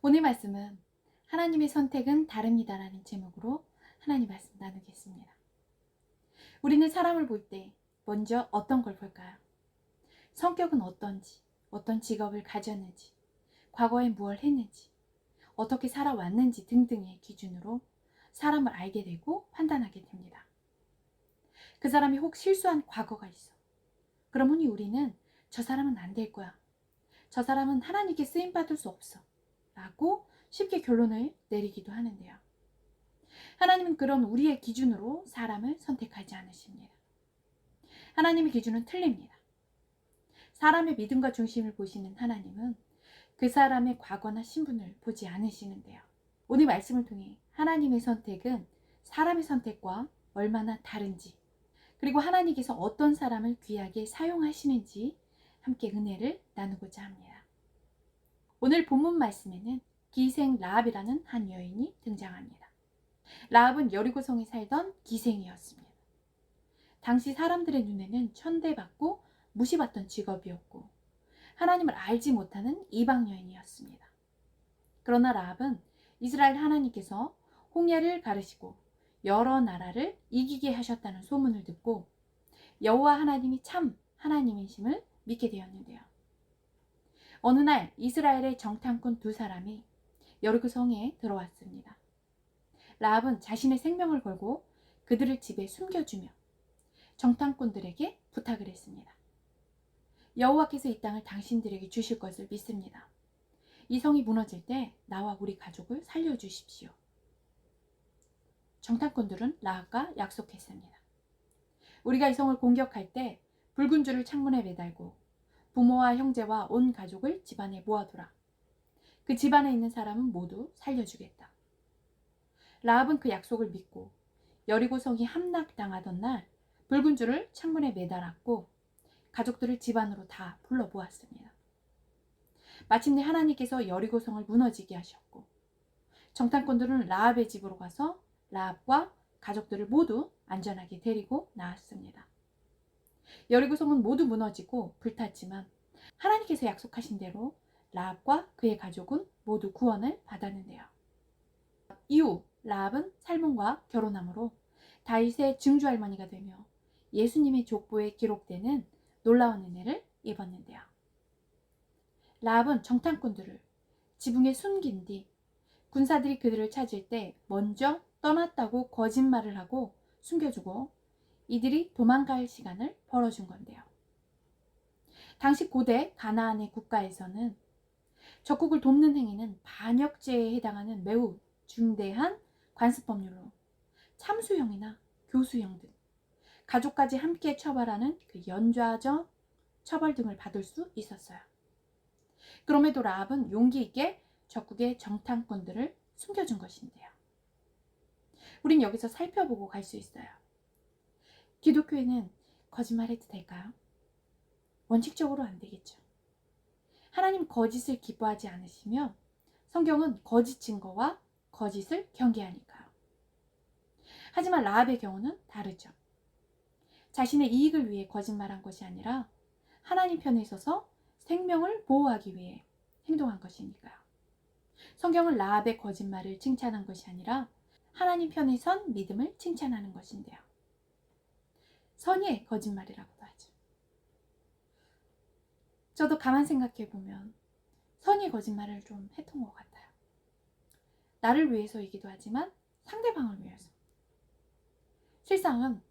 오늘 말씀은 하나님의 선택은 다릅니다라는 제목으로 하나님 말씀 나누겠습니다. 우리는 사람을 볼 때 먼저 어떤 걸 볼까요? 성격은 어떤지, 어떤 직업을 가졌는지, 과거에 무엇을 했는지, 어떻게 살아왔는지 등등의 기준으로 사람을 알게 되고 판단하게 됩니다. 그 사람이 혹 실수한 과거가 있어. 그러므니 우리는 저 사람은 안 될 거야. 저 사람은 하나님께 쓰임받을 수 없어. 라고 쉽게 결론을 내리기도 하는데요. 하나님은 그런 우리의 기준으로 사람을 선택하지 않으십니다. 하나님의 기준은 틀립니다. 사람의 믿음과 중심을 보시는 하나님은 그 사람의 과거나 신분을 보지 않으시는데요. 오늘 말씀을 통해 하나님의 선택은 사람의 선택과 얼마나 다른지, 그리고 하나님께서 어떤 사람을 귀하게 사용하시는지 함께 은혜를 나누고자 합니다. 오늘 본문 말씀에는 기생 라합이라는 한 여인이 등장합니다. 라합은 여리고성에 살던 기생이었습니다. 당시 사람들의 눈에는 천대받고 무시받던 직업이었고 하나님을 알지 못하는 이방 여인이었습니다. 그러나 라합은 이스라엘 하나님께서 홍해를 가르시고 여러 나라를 이기게 하셨다는 소문을 듣고 여호와 하나님이 참 하나님이심을 믿게 되었는데요. 어느 날 이스라엘의 정탐꾼 두 사람이 여리고 성에 들어왔습니다. 라합은 자신의 생명을 걸고 그들을 집에 숨겨주며 정탐꾼들에게 부탁을 했습니다. 여호와께서 이 땅을 당신들에게 주실 것을 믿습니다. 이 성이 무너질 때 나와 우리 가족을 살려주십시오. 정탐꾼들은 라합과 약속했습니다. 우리가 이 성을 공격할 때 붉은 줄을 창문에 매달고 부모와 형제와 온 가족을 집안에 모아두라. 그 집안에 있는 사람은 모두 살려주겠다. 라합은 그 약속을 믿고 여리고 성이 함락당하던 날 붉은 줄을 창문에 매달았고 가족들을 집안으로 다 불러 모았습니다. 마침내 하나님께서 여리고 성을 무너지게 하셨고 정탐꾼들은 라합의 집으로 가서 라합과 가족들을 모두 안전하게 데리고 나왔습니다. 여리고 성은 모두 무너지고 불탔지만 하나님께서 약속하신 대로 라합과 그의 가족은 모두 구원을 받았는데요. 이후 라합은 살몬과 결혼함으로 다윗의 증조할머니가 되며 예수님의 족보에 기록되는 놀라운 은혜를 입었는데요. 라합은 정탐꾼들을 지붕에 숨긴 뒤 군사들이 그들을 찾을 때 먼저 떠났다고 거짓말을 하고 숨겨주고 이들이 도망갈 시간을 벌어준 건데요. 당시 고대 가나안의 국가에서는 적국을 돕는 행위는 반역죄에 해당하는 매우 중대한 관습법률로 참수형이나 교수형 등 가족까지 함께 처벌하는 그 연좌적 처벌 등을 받을 수 있었어요. 그럼에도 라합은 용기 있게 적국의 정탐꾼들을 숨겨준 것인데요. 우린 여기서 살펴보고 갈 수 있어요. 기독교에는 거짓말해도 될까요? 원칙적으로 안 되겠죠. 하나님 거짓을 기뻐하지 않으시며 성경은 거짓 증거와 거짓을 경계하니까요. 하지만 라합의 경우는 다르죠. 자신의 이익을 위해 거짓말한 것이 아니라 하나님 편에 서서 생명을 보호하기 위해 행동한 것이니까요. 성경은 라합의 거짓말을 칭찬한 것이 아니라 하나님 편에 선 믿음을 칭찬하는 것인데요. 선의의 거짓말이라고도 하죠. 저도 가만 생각해 보면 선의의 거짓말을 좀 했던 것 같아요. 나를 위해서이기도 하지만 상대방을 위해서. 실상은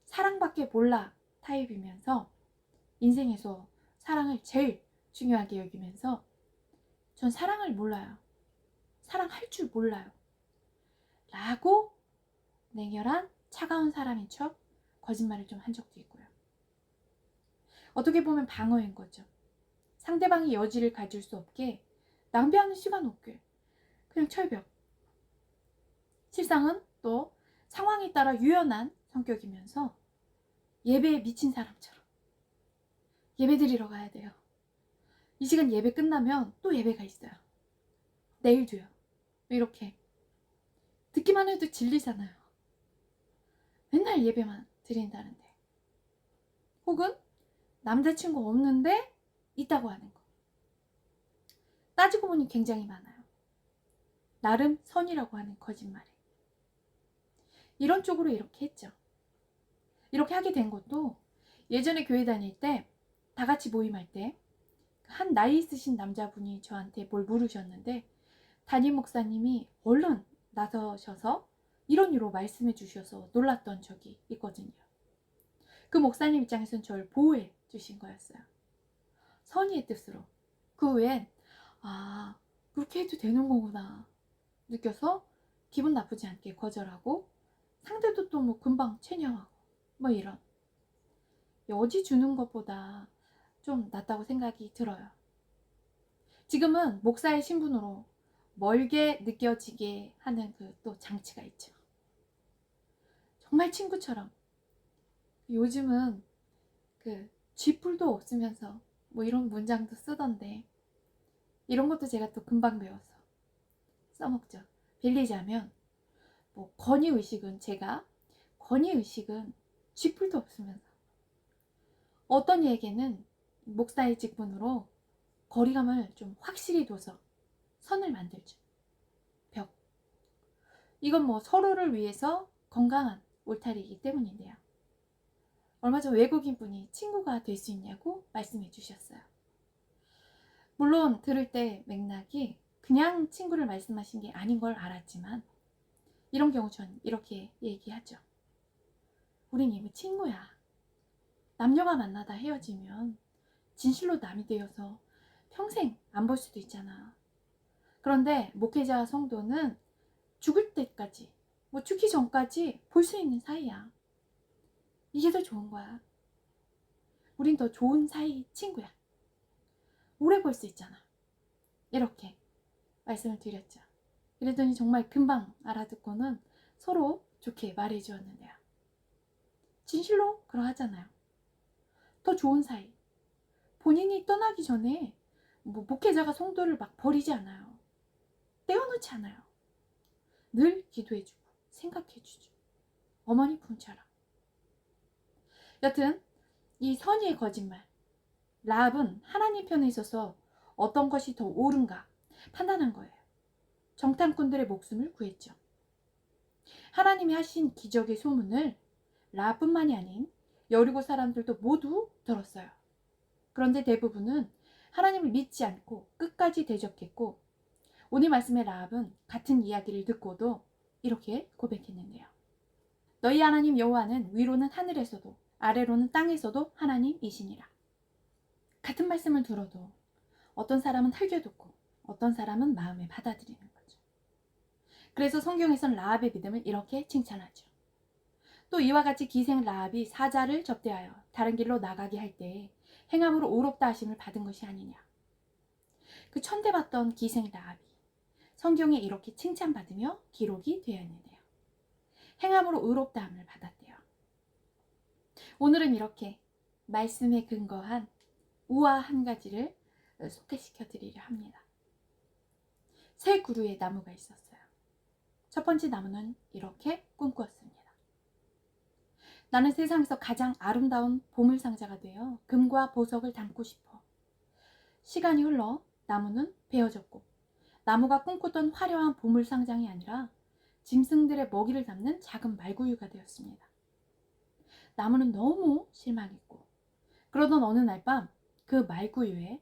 사랑밖에 몰라 타입이면서 인생에서 사랑을 제일 중요하게 여기면서 전 사랑을 몰라요. 사랑할 줄 몰라요. 라고 냉혈한 차가운 사람인 척 거짓말을 좀 한 적도 있고요. 어떻게 보면 방어인 거죠. 상대방이 여지를 가질 수 없게 낭비하는 시간 없게 그냥 철벽. 실상은 또 상황에 따라 유연한 성격이면서 예배에 미친 사람처럼 예배 드리러 가야 돼요. 이 시간 예배 끝나면 또 예배가 있어요. 내일도요. 이렇게 듣기만 해도 질리잖아요. 맨날 예배만 드린다는데. 혹은 남자친구 없는데 있다고 하는 거. 따지고 보니 굉장히 많아요. 나름 선이라고 하는 거짓말에. 이런 쪽으로 이렇게 했죠. 이렇게 하게 된 것도 예전에 교회 다닐 때 다 같이 모임할 때 한 나이 있으신 남자분이 저한테 뭘 물으셨는데 담임 목사님이 얼른 나서셔서 이런 이유로 말씀해 주셔서 놀랐던 적이 있거든요. 그 목사님 입장에서는 저를 보호해 주신 거였어요. 선의의 뜻으로. 그 후엔 아, 그렇게 해도 되는 거구나 느껴서 기분 나쁘지 않게 거절하고 상대도 또 뭐 금방 체념하고 뭐 이런 여지 주는 것보다 좀 낫다고 생각이 들어요. 지금은 목사의 신분으로 멀게 느껴지게 하는 그 또 장치가 있죠. 정말 친구처럼. 요즘은 그 쥐뿔도 없으면서 뭐 이런 문장도 쓰던데 이런 것도 제가 또 금방 배워서 써먹죠. 빌리자면 뭐 권위의식은 제가 권위의식은 쥐뿔도 없으면서 어떤 이에게는 목사의 직분으로 거리감을 좀 확실히 둬서 선을 만들죠. 벽. 이건 뭐 서로를 위해서 건강한 울타리이기 때문인데요. 얼마 전 외국인 분이 친구가 될 수 있냐고 말씀해 주셨어요. 물론 들을 때 맥락이 그냥 친구를 말씀하신 게 아닌 걸 알았지만 이런 경우 전 이렇게 얘기하죠. 우린 이미 친구야. 남녀가 만나다 헤어지면 진실로 남이 되어서 평생 안 볼 수도 있잖아. 그런데 목회자와 성도는 죽을 때까지, 뭐 죽기 전까지 볼 수 있는 사이야. 이게 더 좋은 거야. 우린 더 좋은 사이 친구야. 오래 볼 수 있잖아. 이렇게 말씀을 드렸죠. 그랬더니 정말 금방 알아듣고는 서로 좋게 말해 주었는데요. 진실로 그러하잖아요. 더 좋은 사이. 본인이 떠나기 전에 뭐 목회자가 성도를 막 버리지 않아요. 떼어놓지 않아요. 늘 기도해주고 생각해주죠. 어머니 품처럼. 여튼 이 선의의 거짓말. 라합은 하나님 편에 있어서 어떤 것이 더 옳은가 판단한 거예요. 정탐꾼들의 목숨을 구했죠. 하나님이 하신 기적의 소문을 라합뿐만이 아닌 여리고 사람들도 모두 들었어요. 그런데 대부분은 하나님을 믿지 않고 끝까지 대적했고 오늘 말씀의 라합은 같은 이야기를 듣고도 이렇게 고백했는데요. 너희 하나님 여호와는 위로는 하늘에서도 아래로는 땅에서도 하나님이시니라. 같은 말씀을 들어도 어떤 사람은 흘겨듣고 어떤 사람은 마음에 받아들이는 거죠. 그래서 성경에서는 라합의 믿음을 이렇게 칭찬하죠. 또 이와 같이 기생 라합이 사자를 접대하여 다른 길로 나가게 할 때 행함으로 의롭다 하심을 받은 것이 아니냐. 그 천대받던 기생 라합이 성경에 이렇게 칭찬받으며 기록이 되어 있는데요. 행함으로 의롭다함을 받았대요. 오늘은 이렇게 말씀에 근거한 우화 한 가지를 소개시켜 드리려 합니다. 세 그루의 나무가 있었어요. 첫 번째 나무는 이렇게 꿈꾸었습니다. 나는 세상에서 가장 아름다운 보물상자가 되어 금과 보석을 담고 싶어. 시간이 흘러 나무는 베어졌고 나무가 꿈꾸던 화려한 보물상장이 아니라 짐승들의 먹이를 담는 작은 말구유가 되었습니다. 나무는 너무 실망했고 그러던 어느 날 밤 그 말구유에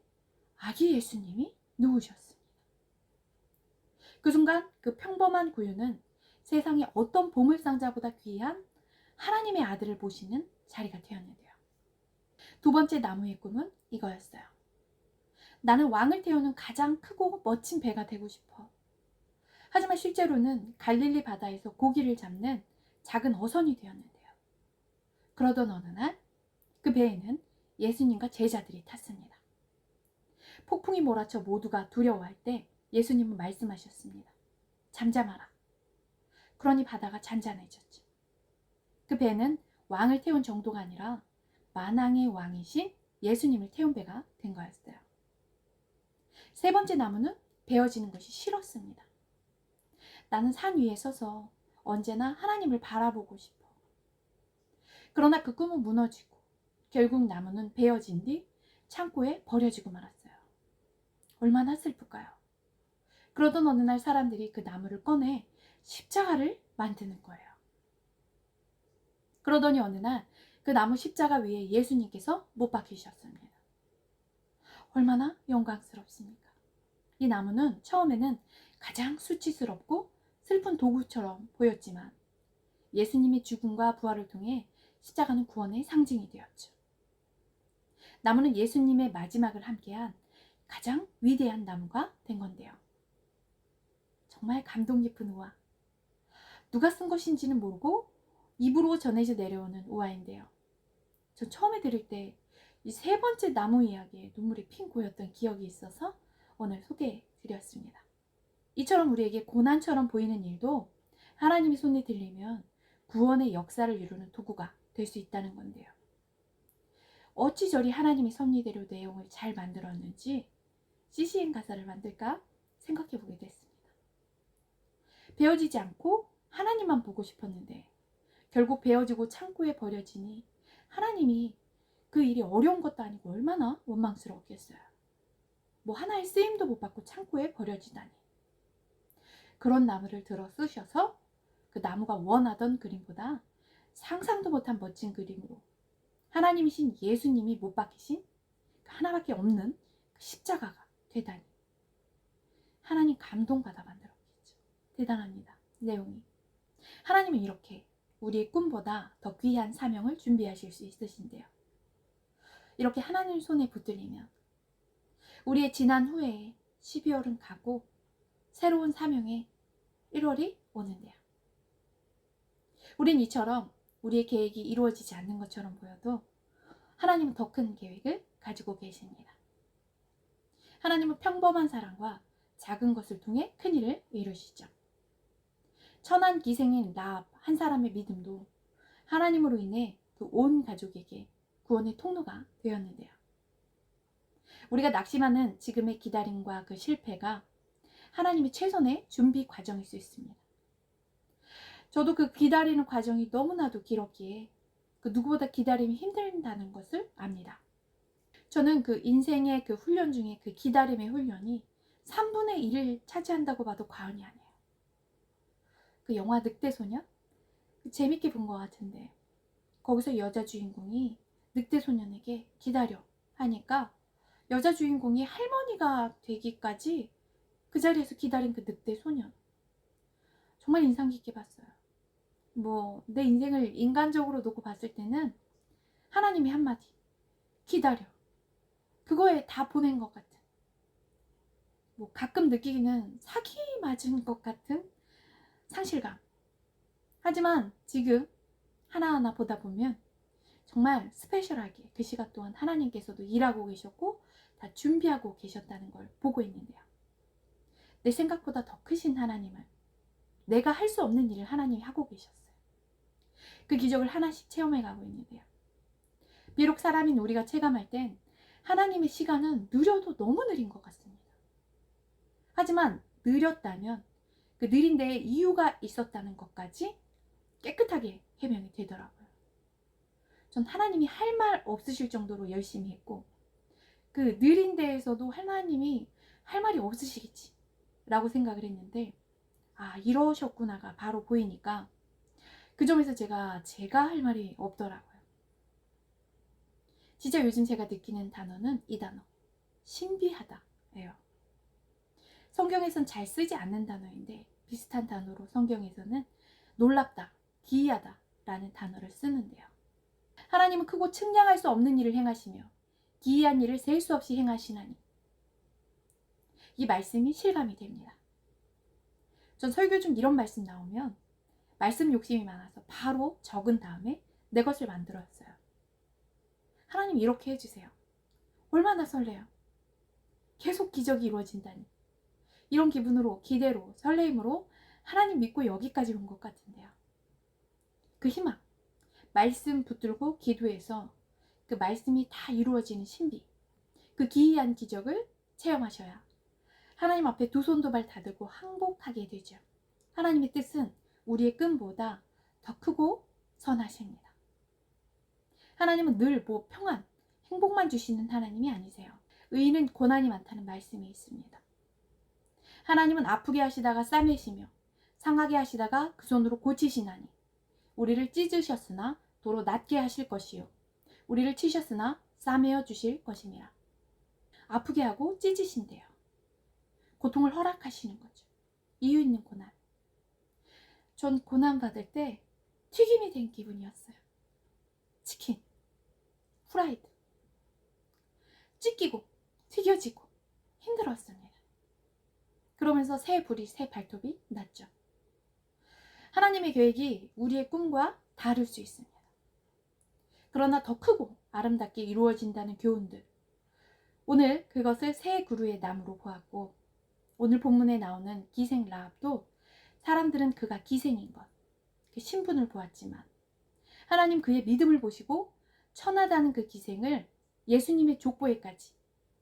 아기 예수님이 누우셨습니다. 그 순간 그 평범한 구유는 세상의 어떤 보물상자보다 귀한 하나님의 아들을 모시는 자리가 되었는데요. 두 번째 나무의 꿈은 이거였어요. 나는 왕을 태우는 가장 크고 멋진 배가 되고 싶어. 하지만 실제로는 갈릴리 바다에서 고기를 잡는 작은 어선이 되었는데요. 그러던 어느 날 그 배에는 예수님과 제자들이 탔습니다. 폭풍이 몰아쳐 모두가 두려워할 때 예수님은 말씀하셨습니다. 잠잠하라. 그러니 바다가 잔잔해졌죠. 그 배는 왕을 태운 정도가 아니라 만왕의 왕이신 예수님을 태운 배가 된 거였어요. 세 번째 나무는 베어지는 것이 싫었습니다. 나는 산 위에 서서 언제나 하나님을 바라보고 싶어. 그러나 그 꿈은 무너지고 결국 나무는 베어진 뒤 창고에 버려지고 말았어요. 얼마나 슬플까요? 그러던 어느 날 사람들이 그 나무를 꺼내 십자가를 만드는 거예요. 그러더니 어느 날 그 나무 십자가 위에 예수님께서 못 박히셨습니다. 얼마나 영광스럽습니까? 이 나무는 처음에는 가장 수치스럽고 슬픈 도구처럼 보였지만 예수님의 죽음과 부활을 통해 십자가는 구원의 상징이 되었죠. 나무는 예수님의 마지막을 함께한 가장 위대한 나무가 된 건데요. 정말 감동 깊은 우화. 누가 쓴 것인지는 모르고 입으로 전해져 내려오는 우화인데요. 저 처음에 들을 때 이 세 번째 나무 이야기에 눈물이 핑 고였던 기억이 있어서 오늘 소개해 드렸습니다. 이처럼 우리에게 고난처럼 보이는 일도 하나님의 손에 들리면 구원의 역사를 이루는 도구가 될 수 있다는 건데요. 어찌 저리 하나님의 섭리대로 내용을 잘 만들었는지 CCM 가사를 만들까 생각해 보게 됐습니다. 배워지지 않고 하나님만 보고 싶었는데 결국 배워지고 창고에 버려지니 하나님이 그 일이 어려운 것도 아니고 얼마나 원망스러웠겠어요. 뭐 하나의 쓰임도 못 받고 창고에 버려지다니. 그런 나무를 들어 쓰셔서 그 나무가 원하던 그림보다 상상도 못한 멋진 그림으로 하나님이신 예수님이 못 박히신 그 하나밖에 없는 그 십자가가 되다니. 하나님 감동받아 만들었겠죠. 대단합니다. 내용이. 하나님은 이렇게 우리의 꿈보다 더 귀한 사명을 준비하실 수 있으신데요. 이렇게 하나님 손에 붙들리면 우리의 지난 후에 12월은 가고 새로운 사명의 1월이 오는데요. 우린 이처럼 우리의 계획이 이루어지지 않는 것처럼 보여도 하나님은 더 큰 계획을 가지고 계십니다. 하나님은 평범한 사랑과 작은 것을 통해 큰 일을 이루시죠. 천한 기생인 라합 한 사람의 믿음도 하나님으로 인해 그 온 가족에게 구원의 통로가 되었는데요. 우리가 낙심하는 지금의 기다림과 그 실패가 하나님의 최선의 준비 과정일 수 있습니다. 저도 그 기다리는 과정이 너무나도 길었기에 그 누구보다 기다림이 힘들다는 것을 압니다. 저는 그 인생의 그 훈련 중에 그 기다림의 훈련이 3분의 1을 차지한다고 봐도 과언이 아니에요. 그 영화 늑대소년? 재밌게 본 것 같은데 거기서 여자 주인공이 늑대소년에게 기다려 하니까 여자 주인공이 할머니가 되기까지 그 자리에서 기다린 그 늑대소년. 정말 인상 깊게 봤어요. 뭐 내 인생을 인간적으로 놓고 봤을 때는 하나님이 한마디 기다려 그거에 다 보낸 것 같은, 뭐 가끔 느끼기는 사기 맞은 것 같은 상실감. 하지만 지금 하나하나 보다 보면 정말 스페셜하게 그 시간 동안 하나님께서도 일하고 계셨고 다 준비하고 계셨다는 걸 보고 있는데요. 내 생각보다 더 크신 하나님을, 내가 할 수 없는 일을 하나님이 하고 계셨어요. 그 기적을 하나씩 체험해 가고 있는데요. 비록 사람인 우리가 체감할 땐 하나님의 시간은 느려도 너무 느린 것 같습니다. 하지만 느렸다면 그 느린 데에 이유가 있었다는 것까지 깨끗하게 해명이 되더라고요. 전 하나님이 할 말 없으실 정도로 열심히 했고 그 느린 데에서도 하나님이 할 말이 없으시겠지 라고 생각을 했는데, 아 이러셨구나가 바로 보이니까 그 점에서 제가 할 말이 없더라고요. 진짜 요즘 제가 느끼는 단어는 이 단어, 신비하다예요. 성경에선 잘 쓰지 않는 단어인데 비슷한 단어로 성경에서는 놀랍다, 기이하다 라는 단어를 쓰는데요. 하나님은 크고 측량할 수 없는 일을 행하시며 기이한 일을 셀 수 없이 행하시나니, 이 말씀이 실감이 됩니다. 전 설교 중 이런 말씀 나오면 말씀 욕심이 많아서 바로 적은 다음에 내 것을 만들었어요. 하나님 이렇게 해주세요. 얼마나 설레요. 계속 기적이 이루어진다니. 이런 기분으로, 기대로, 설레임으로 하나님 믿고 여기까지 온 것 같은데요. 그 희망, 말씀 붙들고 기도해서 그 말씀이 다 이루어지는 신비, 그 기이한 기적을 체험하셔야 하나님 앞에 두 손 두 발 다 들고 항복하게 되죠. 하나님의 뜻은 우리의 끈보다 더 크고 선하십니다. 하나님은 늘 뭐 평안, 행복만 주시는 하나님이 아니세요. 의인은 고난이 많다는 말씀이 있습니다. 하나님은 아프게 하시다가 싸매시며 상하게 하시다가 그 손으로 고치시나니 우리를 찢으셨으나 도로 낫게 하실 것이요 우리를 치셨으나 싸매어 주실 것임이라. 아프게 하고 찢으신대요. 고통을 허락하시는 거죠. 이유 있는 고난. 전 고난 받을 때 튀김이 된 기분이었어요. 치킨, 후라이드, 찢기고 튀겨지고 힘들었습니다. 그러면서 새 불이, 새 발톱이 났죠. 하나님의 계획이 우리의 꿈과 다를 수 있습니다. 그러나 더 크고 아름답게 이루어진다는 교훈들. 오늘 그것을 새 그루의 나무로 보았고, 오늘 본문에 나오는 기생 라합도 사람들은 그가 기생인 것, 그 신분을 보았지만 하나님 그의 믿음을 보시고 천하다는 그 기생을 예수님의 족보에까지,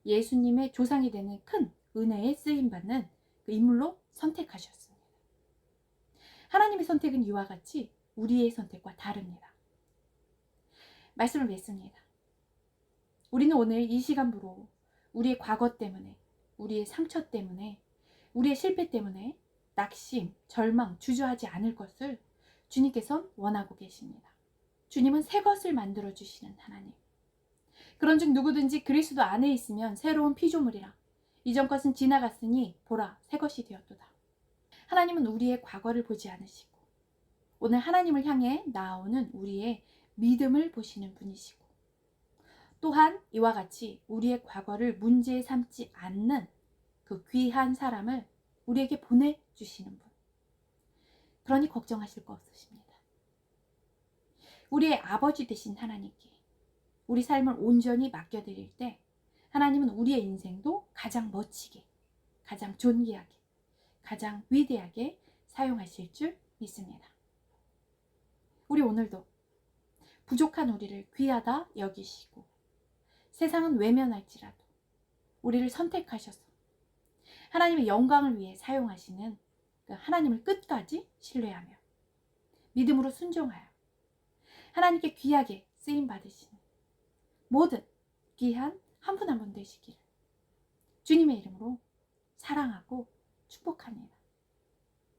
예수님의 조상이 되는 큰 은혜에 쓰임받는 그 인물로 선택하셨습니다. 하나님의 선택은 이와 같이 우리의 선택과 다릅니다. 말씀을 맺습니다. 우리는 오늘 이 시간부로 우리의 과거 때문에, 우리의 상처 때문에, 우리의 실패 때문에 낙심, 절망, 주저하지 않을 것을 주님께서는 원하고 계십니다. 주님은 새 것을 만들어 주시는 하나님. 그런즉 누구든지 그리스도 안에 있으면 새로운 피조물이라. 이전 것은 지나갔으니 보라 새 것이 되었도다. 하나님은 우리의 과거를 보지 않으시고 오늘 하나님을 향해 나아오는 우리의 믿음을 보시는 분이시고, 또한 이와 같이 우리의 과거를 문제 삼지 않는 그 귀한 사람을 우리에게 보내주시는 분. 그러니 걱정하실 거 없으십니다. 우리의 아버지 되신 하나님께 우리 삶을 온전히 맡겨드릴 때 하나님은 우리의 인생도 가장 멋지게, 가장 존귀하게, 가장 위대하게 사용하실 줄 믿습니다. 우리 오늘도 부족한 우리를 귀하다 여기시고 세상은 외면할지라도 우리를 선택하셔서 하나님의 영광을 위해 사용하시는 그 하나님을 끝까지 신뢰하며 믿음으로 순종하여 하나님께 귀하게 쓰임받으시는 모든 귀한 한 분 한 분 되시기를 주님의 이름으로 사랑하고 축복합니다.